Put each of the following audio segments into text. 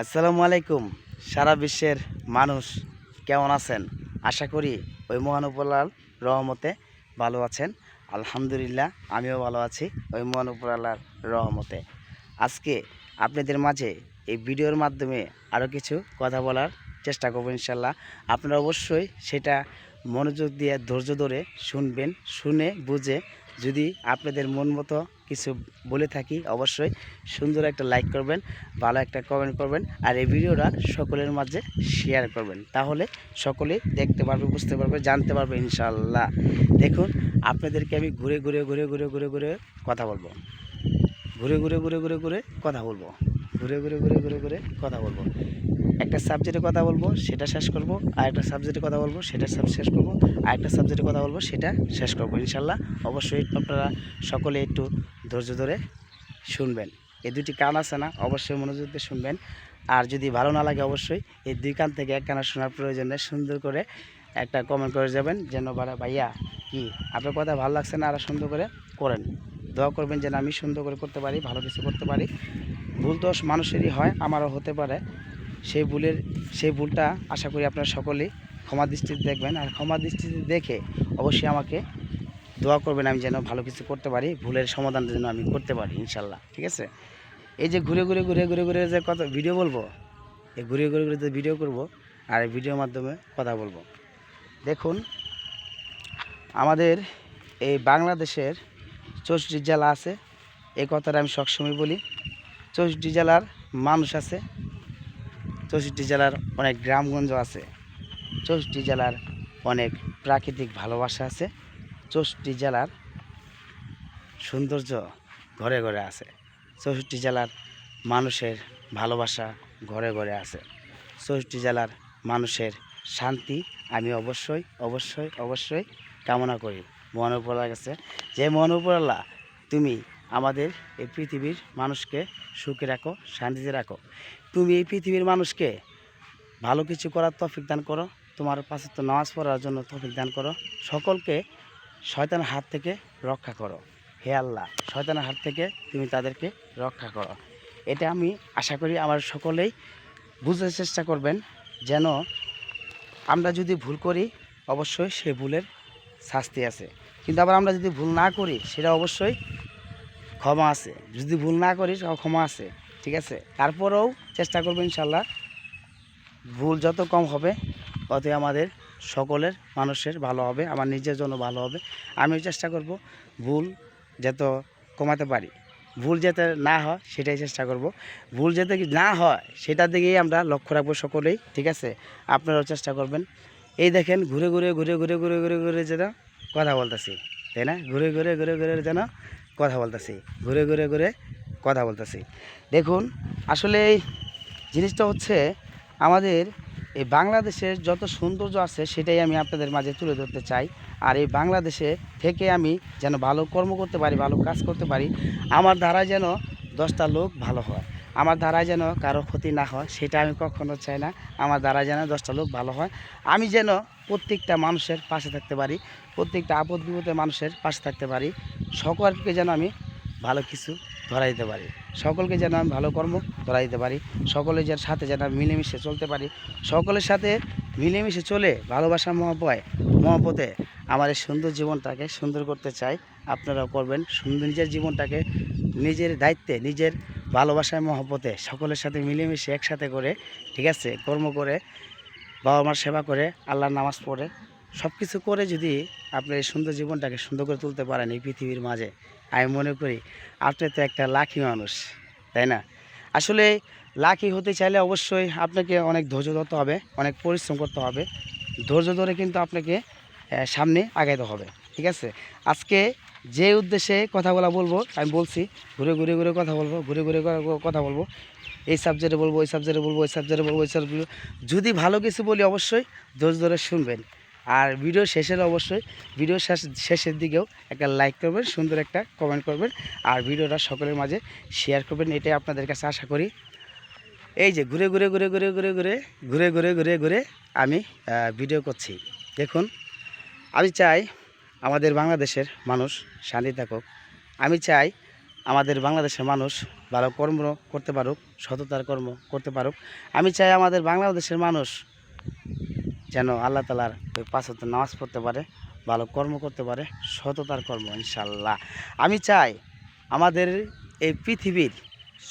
আসসালামু আলাইকুম। সারা বিশ্বের মানুষ কেমন আছেন? আশা করি ওই মহান উপরওয়ালার রহমতে ভালো আছেন। আলহামদুলিল্লাহ আমিও ভালো আছি ওই মহান উপরওয়ালার রহমতে। আজকে আপনাদের মাঝে এই ভিডিওর মাধ্যমে আরও কিছু কথা বলার চেষ্টা করব ইনশাল্লাহ। আপনারা অবশ্যই সেটা মনোযোগ দিয়ে ধৈর্য ধরে শুনবেন, শুনে বুঝে যদি আপনাদের মন মতো কিছু বলে থাকি অবশ্যই সুন্দর একটা লাইক করবেন, ভালো একটা কমেন্ট করবেন, আর এই ভিডিওটা সকলের মাঝে শেয়ার করবেন। তাহলে সকলেই দেখতে পারবে, বুঝতে পারবে, জানতে পারবে ইনশাল্লাহ। দেখুন, আপনাদেরকে আমি ঘুরে ঘুরে ঘুরে ঘুরে ঘুরে ঘুরে কথা বলবো, ঘুরে ঘুরে ঘুরে ঘুরে ঘুরে কথা বলবো, ঘুরে ঘুরে ঘুরে ঘুরে ঘুরে কথা বলবো। একটা সাবজেক্টে কথা বলবো, সেটা শেষ করব, আর একটা সাবজেক্টে কথা বলবো, সেটা শেষ করব, আর একটা সাবজেক্টে কথা বলবো, সেটা শেষ করব ইনশাল্লাহ। অবশ্যই আপনারা সকলে একটু ধৈর্য ধরে শুনবেন। এই দুটি কান আছে না, অবশ্যই মনোযোগ দিয়ে শুনবেন। আর যদি ভালো না লাগে অবশ্যই এই দুই কান থেকে এক কানে শোনার প্রয়োজন নেই। সুন্দর করে একটা কমেন্ট করে যাবেন যেন ভাইয়া কি আপনার কথা ভালো লাগছে না, আর সুন্দর করে করেন। দোয়া করবেন যেন আমি সুন্দর করে করতে পারি, ভালো কিছু করতে পারি। ভুল তো মানুষেরই হয়, আমারও হতে পারে। সেই ভুলটা আশা করি আপনারা সকলেই ক্ষমা দৃষ্টিতে দেখবেন, আর ক্ষমা দৃষ্টিতে দেখে অবশ্যই আমাকে দোয়া করবেন আমি যেন ভালো কিছু করতে পারি, ভুলের সমাধান যেন আমি করতে পারি ইনশাল্লাহ। ঠিক আছে? এই যে ঘুরে ঘুরে ঘুরে ঘুরে ঘুরে যে কত ভিডিও বলবো, এই ঘুরে ঘুরে ঘুরে যে ভিডিও করব, আর এই ভিডিওর মাধ্যমে কথা বলবো। দেখুন, আমাদের এই বাংলাদেশের 64 জেলা আছে, এই কথাটা আমি সবসময় বলি। 64 জেলার মানুষ আছে, 64 জেলার অনেক গ্রামগঞ্জ আছে, 64 জেলার অনেক প্রাকৃতিক ভালোবাসা আছে, 64 জেলার সৌন্দর্য ঘরে ঘরে আছে, 64 জেলার মানুষের ভালোবাসা ঘরে ঘরে আছে, 64 জেলার মানুষের শান্তি আমি অবশ্যই অবশ্যই অবশ্যই কামনা করি মহান উপরওয়ালার কাছে, যে মহান উপরওয়ালা তুমি আমাদের এই পৃথিবীর মানুষকে সুখে রাখো, শান্তিতে রাখো। তুমি এই পৃথিবীর মানুষকে ভালো কিছু করার তৌফিক দান করো, তোমার পাঁচ ওয়াক্ত নামাজ পড়ার জন্য তৌফিক দান করো, সকলকে শয়তানের হাত থেকে রক্ষা করো। হে আল্লাহ, শয়তানের হাত থেকে তুমি তাদেরকে রক্ষা করো। এটা আমি আশা করি আমার সকলেই বুঝার চেষ্টা করবেন, যেন আমরা যদি ভুল করি অবশ্যই সে ভুলের শাস্তি আছে, কিন্তু আবার আমরা যদি ভুল না করি সেটা অবশ্যই ক্ষমা আছে। যদি ভুল না করি ক্ষমা আছে, ঠিক আছে? তারপরেও চেষ্টা করবো ইনশাল্লাহ, ভুল যত কম হবে ততই আমাদের সকলের মানুষের ভালো হবে, আমার নিজের জন্য ভালো হবে। আমিও চেষ্টা করব ভুল যত কমাতে পারি, ভুল যাতে না হয় সেটাই চেষ্টা করব। ভুল যাতে না হয় সেটার দিকেই আমরা লক্ষ্য রাখবো সকলেই, ঠিক আছে? আপনারাও চেষ্টা করবেন। এই দেখেন, ঘুরে ঘুরে ঘুরে ঘুরে ঘুরে ঘুরে ঘুরে যেন কথা বলতেছি, তাই না? ঘুরে ঘুরে ঘুরে ঘুরে যেন কথা বলতেছি, ঘুরে ঘুরে ঘুরে কথা বলতেছি। দেখুন, আসলে এই জিনিসটা হচ্ছে আমাদের এই বাংলাদেশের যত সৌন্দর্য আছে সেটাই আমি আপনাদের মাঝে তুলে ধরতে চাই। আর এই বাংলাদেশে থেকে আমি যেন ভালো কর্ম করতে পারি, ভালো কাজ করতে পারি, আমার দ্বারা যেন 10টা লোক ভালো হয়, আমার দ্বারা যেন কারো ক্ষতি না হয়, সেটা আমি কখনো চাই না। আমার দ্বারা যেন 10টা লোক ভালো হয়, আমি যেন প্রত্যেকটা মানুষের পাশে থাকতে পারি, প্রত্যেকটা আপদ বিপদে মানুষের পাশে থাকতে পারি, সকলকে যেন আমি ভালো কিছু ধরা দিতে পারি, সকলকে যেন আমি ভালো কর্ম ধরা দিতে পারি, সকলের সাথে যেন আমি মিলেমিশে চলতে পারি, সকলের সাথে মিলেমিশে চলে ভালোবাসা মহব্বতে আমার এই সুন্দর জীবনটাকে সুন্দর করতে চাই। আপনারাও করবেন সুন্দর নিজের জীবনটাকে, নিজের দায়িত্বে, নিজের ভালোবাসায় মহব্বতে সকলের সাথে মিলেমিশে একসাথে করে, ঠিক আছে, কর্ম করে, বাবা মার সেবা করে, আল্লাহর নামাজ পড়ে, সব কিছু করে যদি আপনি এই সুন্দর জীবনটাকে সুন্দর করে তুলতে পারেন এই পৃথিবীর মাঝে, আমি মনে করি আপনি তো একটা লাকি মানুষ, তাই না? আসলে লাকি হতে চাইলে অবশ্যই আপনাকে অনেক ধৈর্য ধরতে হবে, অনেক পরিশ্রম করতে হবে, ধৈর্য ধরে কিন্তু আপনাকে সামনে আগাইতে হবে, ঠিক আছে? আজকে যে উদ্দেশ্যে কথাগুলো বলবো আমি বলছি, ঘুরে ঘুরে ঘুরে কথা বলবো, ঘুরে ঘুরে কথা বলবো, এই সাবজেক্টে বলবো, ওই সাবজেক্টে বলবো, ওই সাবজেক্টে বলবো, ওই সাবজেক্টে যদি ভালো কিছু বলি অবশ্যই ধৈর্য ধরে শুনবেন। আর ভিডিও শেষের অবশ্যই ভিডিও শেষের দিকেও একটা লাইক করবেন, সুন্দর একটা কমেন্ট করবেন, আর ভিডিওটা সকলের মাঝে শেয়ার করবেন, এটাই আপনাদের কাছে আশা করি। এই যে ঘুরে ঘুরে ঘুরে ঘুরে ঘুরে ঘুরে ঘুরে ঘুরে ঘুরে ঘুরে আমি ভিডিও করছি। দেখুন, আমি চাই আমাদের বাংলাদেশের মানুষ শান্তি থাকুক, আমি চাই আমাদের বাংলাদেশের মানুষ ভালো কর্ম করতে পারুক, সততার কর্ম করতে পারুক। আমি চাই আমাদের বাংলাদেশের মানুষ যেন আল্লাহ তাআলার ওই 5 ওয়াক্ত নামাজ পড়তে পারে, ভালো কর্ম করতে পারে, সততার কর্ম ইনশাআল্লাহ। আমি চাই আমাদের এই পৃথিবীর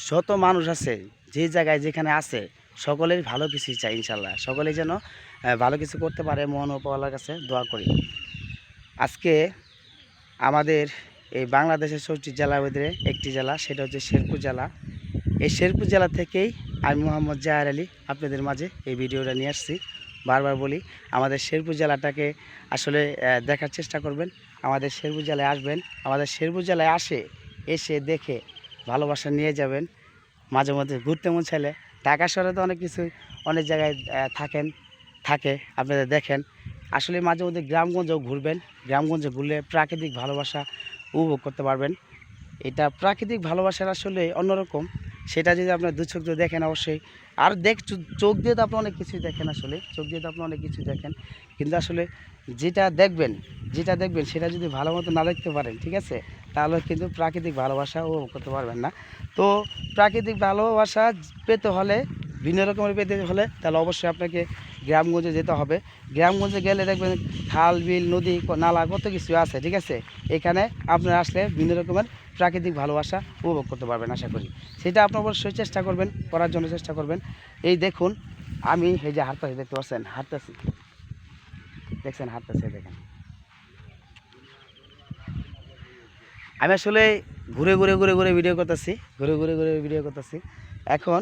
যত মানুষ আছে, যে জায়গায় যেখানে আছে, সকলের ভালো কিছুই চাই ইনশাআল্লাহ। সকলেই যেন ভালো কিছু করতে পারে, মহান আল্লাহর কাছে দোয়া করি। আজকে আমাদের এই বাংলাদেশের ৬৪ জেলার মধ্যে একটি জেলা, সেটা হচ্ছে শেরপুর জেলা। এই শেরপুর জেলা থেকেই আমি মোহাম্মদ জাহের আলী আপনাদের মাঝে এই ভিডিওটা নিয়ে আসছি। বারবার বলি, আমাদের শেরপুর জেলাটাকে আসলে দেখার চেষ্টা করবেন। আমাদের শেরপুর জেলায় আসবেন, আমাদের শেরপুর জেলায় এসে দেখে ভালোবাসা নিয়ে যাবেন। মাঝে মধ্যে ঘুরতে মন চাইলে, ঢাকা শহরে তো অনেক কিছুই অনেক জায়গায় থাকে আপনারা দেখেন। আসলে মাঝে মধ্যে গ্রামগঞ্জেও ঘুরবেন, গ্রামগঞ্জে ঘুরলে প্রাকৃতিক ভালোবাসা উপভোগ করতে পারবেন। এটা প্রাকৃতিক ভালোবাসার আসলে অন্যরকম। সেটা যদি আপনার দু চোখ দিয়ে দেখেন অবশ্যই, আর চোখ দিয়ে তো আপনি অনেক কিছুই দেখেন, আসলে চোখ দিয়ে তো আপনি অনেক কিছুই দেখেন, কিন্তু আসলে যেটা দেখবেন সেটা যদি ভালো মতো না দেখতে পারেন, ঠিক আছে, তাহলে কিন্তু প্রাকৃতিক ভালোবাসা উপভোগ করতে পারবেন না। তো প্রাকৃতিক ভালোবাসা পেতে হলে, ভিন্ন রকমের পেতে হলে, তাহলে অবশ্যই আপনাকে গ্রামগঞ্জে যেতে হবে। গ্রামগঞ্জে গেলে দেখবেন খাল বিল নদী নালা কত কিছু আছে, ঠিক আছে। এখানে আপনারা আসলে ভিন্ন রকমের প্রাকৃতিক ভালোবাসা উপভোগ করতে পারবেন আশা করি। সেটা আপনি অবশ্যই চেষ্টা করবেন, করার জন্য চেষ্টা করবেন। এই দেখুন, আমি এই যে হাঁটতেছি, দেখতে পাচ্ছেন, হাঁটতেছি, দেখছেন, হাঁটতেছি, দেখেন। আমি আসলে ঘুরে ঘুরে ঘুরে ঘুরে ভিডিও করতেছি, ভিডিও করতেছি। এখন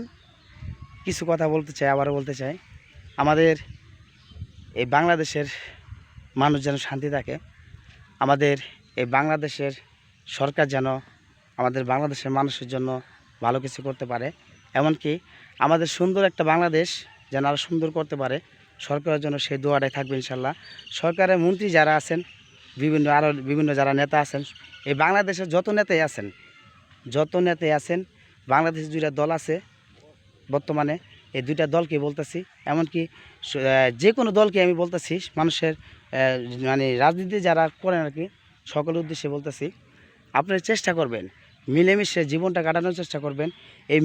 কিছু কথা বলতে চাই, আবারও বলতে চাই, আমাদের এই বাংলাদেশের মানুষ যেন শান্তি থাকে, আমাদের এই বাংলাদেশের সরকার যেন আমাদের বাংলাদেশের মানুষের জন্য ভালো কিছু করতে পারে, এমনকি আমাদের সুন্দর একটা বাংলাদেশ যেন আরও সুন্দর করতে পারে, সরকারের জন্য সেই দোয়াটাই থাকবে ইনশাল্লাহ। সরকারের মন্ত্রী যারা আছেন, বিভিন্ন যারা নেতা আছেন, এই বাংলাদেশের যত নেতাই আছেন, বাংলাদেশের দুইটা দল আছে বর্তমানে, এই দুইটা দলকে বলতেছি, এমনকি যে কোনো দলকে আমি বলতেছি, মানুষের মানে রাজনীতি যারা করেন আর কি, সকলের উদ্দেশ্যে বলতেছি, আপনারা চেষ্টা করবেন মিলেমিশে জীবনটা কাটানোর চেষ্টা করবেন। এই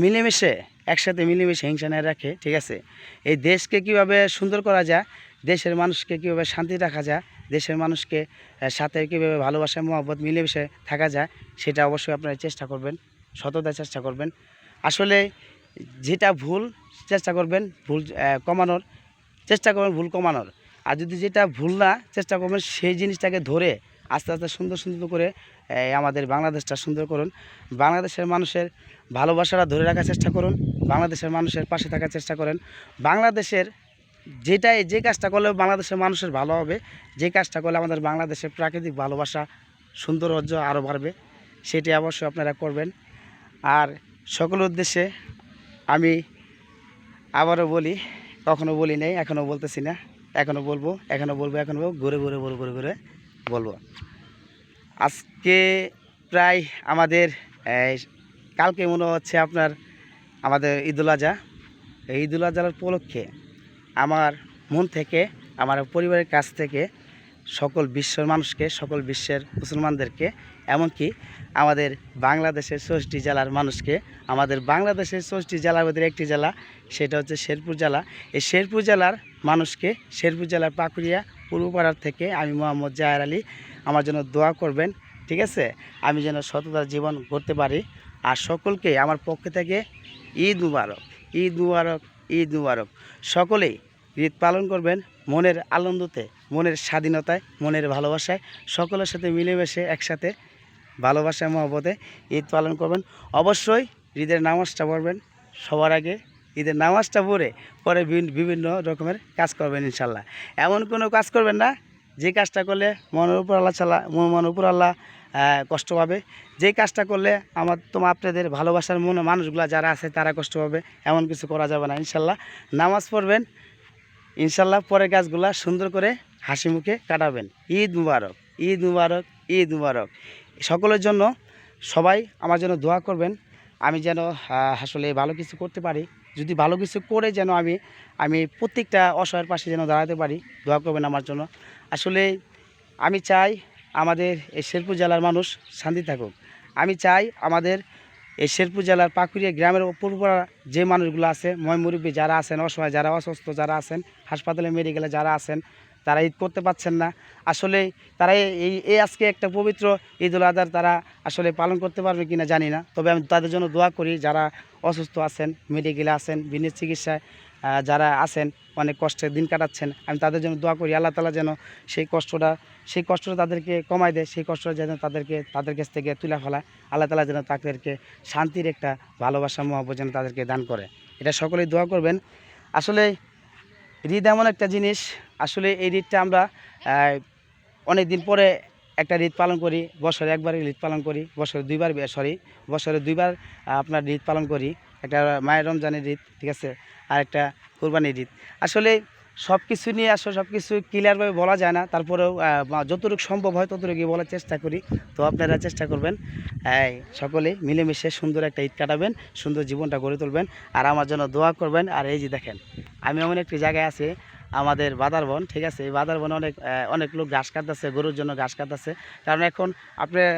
একসাথে মিলেমিশে হিংসা না রাখে, ঠিক আছে, এই দেশকে কিভাবে সুন্দর করা যায়, দেশের মানুষকে কীভাবে শান্তি রাখা যায়, দেশের মানুষকে সাথে কীভাবে ভালোবাসা মহব্বত মিলেমিশে থাকা যায়, সেটা অবশ্যই আপনারা চেষ্টা করবেন, সততায় চেষ্টা করবেন। আসলে যেটা ভুল, চেষ্টা করবেন ভুল কমানোর, আর যদি যেটা ভুল না, চেষ্টা করবেন সেই জিনিসটাকে ধরে আস্তে আস্তে সুন্দর করে আমাদের বাংলাদেশটা সুন্দর করুন। বাংলাদেশের মানুষের ভালোবাসাটা ধরে রাখার চেষ্টা করুন, বাংলাদেশের মানুষের পাশে থাকার চেষ্টা করেন। বাংলাদেশের যে কাজটা করলে বাংলাদেশের মানুষের ভালো হবে, যে কাজটা করলে আমাদের বাংলাদেশের প্রাকৃতিক ভালোবাসা সৌন্দর্য আরও বাড়বে, সেটি অবশ্যই আপনারা করবেন। আর সকলের উদ্দেশ্যে আমি আবারও বলি, কখনো বলি নাই, এখনও বলতেছি না, এখনও বলবো, ঘুরে বলবো। আজকে প্রায় আমাদের কালকে মনে হচ্ছে আপনার আমাদের ঈদুল আজহা। এই ঈদুল আজহার উপলক্ষে আমার মন থেকে, আমার পরিবারের কাছ থেকে সকল বিশ্বের মানুষকে, সকল বিশ্বের মুসলমানদেরকে, এমনকি আমাদের বাংলাদেশের ৬৪ জেলার মানুষকে, আমাদের বাংলাদেশের ৬৪ জেলার মধ্যে একটি জেলা, সেটা হচ্ছে শেরপুর জেলা। এই শেরপুর জেলার মানুষকে, শেরপুর জেলার পাকুড়িয়া পূর্বপাড়ার থেকে আমি মোহাম্মদ জাহের আলী, আমার জন্য দোয়া করবেন, ঠিক আছে, আমি যেন সততার জীবন গড়তে পারি। আর সকলকে আমার পক্ষ থেকে ঈদ মুবারক, ঈদ মুবারক, ঈদ মুবারক। সকলেই ঈদ পালন করবেন মনের আনন্দতে, মনের স্বাধীনতায়, মনের ভালোবাসায়, সকলের সাথে মিলেমিশে একসাথে ভালোবাসায় মহব্বতে ঈদ পালন করবেন। অবশ্যই ঈদের নামাজটা পড়বেন, সবার আগে ঈদের নামাজটা পরে বিভিন্ন রকমের কাজ করবেন ইনশাল্লাহ। এমন কোনো কাজ করবেন না যে কাজটা করলে মনের উপর আল্লাহ কষ্ট পাবে, যে কাজটা করলে আপনাদের ভালোবাসার মানুষগুলা যারা আছে তারা কষ্ট পাবে, এমন কিছু করা যাবে না ইনশাল্লাহ। নামাজ পড়বেন ইনশাল্লাহ, পরের কাজগুলা সুন্দর করে হাসি মুখে কাটাবেন। ঈদ মুবারক, ঈদ মুবারক, ঈদ মুবারক। সকলের জন্য সবাই আমার জন্য দোয়া করবেন, আমি যেন আসলে ভালো কিছু করতে পারি, যদি ভালো কিছু করে যেন আমি প্রত্যেকটা অসহায়ের পাশে যেন দাঁড়াতে পারি, দোয়া করবেন আমার জন্য। আসলে আমি চাই আমাদের এই শেরপুর জেলার মানুষ শান্তি থাকুক, আমি চাই আমাদের এই শেরপুর জেলার পাকুড়িয়া গ্রামের পূর্বরা যে মানুষগুলো আছে মুরব্বী যারা আছেন, অসহায় যারা অসুস্থ যারা আছেন, হাসপাতালে মেডিকেলে যারা আছেন, তারা ঈদ করতে পারছেন না। আসলে তারা এই আজকে একটা পবিত্র ঈদুল আজহার তারা আসলে পালন করতে পারবে কিনা জানি না। তবে আমি তাদের জন্য দোয়া করি, যারা অসুস্থ আছেন, মেডিকেলে আছেন, বিনা চিকিৎসায় যারা আছেন, অনেক কষ্টের দিন কাটাচ্ছেন, আমি তাদের জন্য দোয়া করি আল্লাহ তাআলা যেন সেই কষ্টটা তাদেরকে কমায় দেয়, সেই কষ্টটা যেন তাদের কাছ থেকে তুলে ফেলায়। আল্লাহ তাআলা যেন তাদেরকে শান্তির একটা ভালোবাসা মহব্বত যেন তাদেরকে দান করে, এটা সকলেই দোয়া করবেন। আসলে ঈদ এমন একটা জিনিস, আসলে এই ঈদটা আমরা অনেক দিন পরে একটা ঈদ পালন করি, বছরে একবার ঈদ পালন করি, বছরে দুইবার আপনার ঈদ পালন করি। একটা মায়ের রমজানের ঈদ, ঠিক আছে, আর একটা কুরবানির ঈদ। আসলে সব কিছু নিয়ে আসলে সব কিছু ক্লিয়ারভাবে বলা যায় না, তারপরেও যতটুকু সম্ভব হয় ততটুকুই বলার চেষ্টা করি। তো আপনারা চেষ্টা করবেন সকলে মিলেমিশে সুন্দর একটা ঈদ কাটাবেন, সুন্দর জীবনটা গড়ে তুলবেন, আর আমার জন্য দোয়া করবেন। আর এই যে দেখেন, আমি এমন একটি জায়গায় আছি, আমাদের বাদারবন, ঠিক আছে, এই বাদারবনে অনেক লোক ঘাস কাটতেছে, গরুর জন্য ঘাস কাটতেছে। কারণ এখন আপনি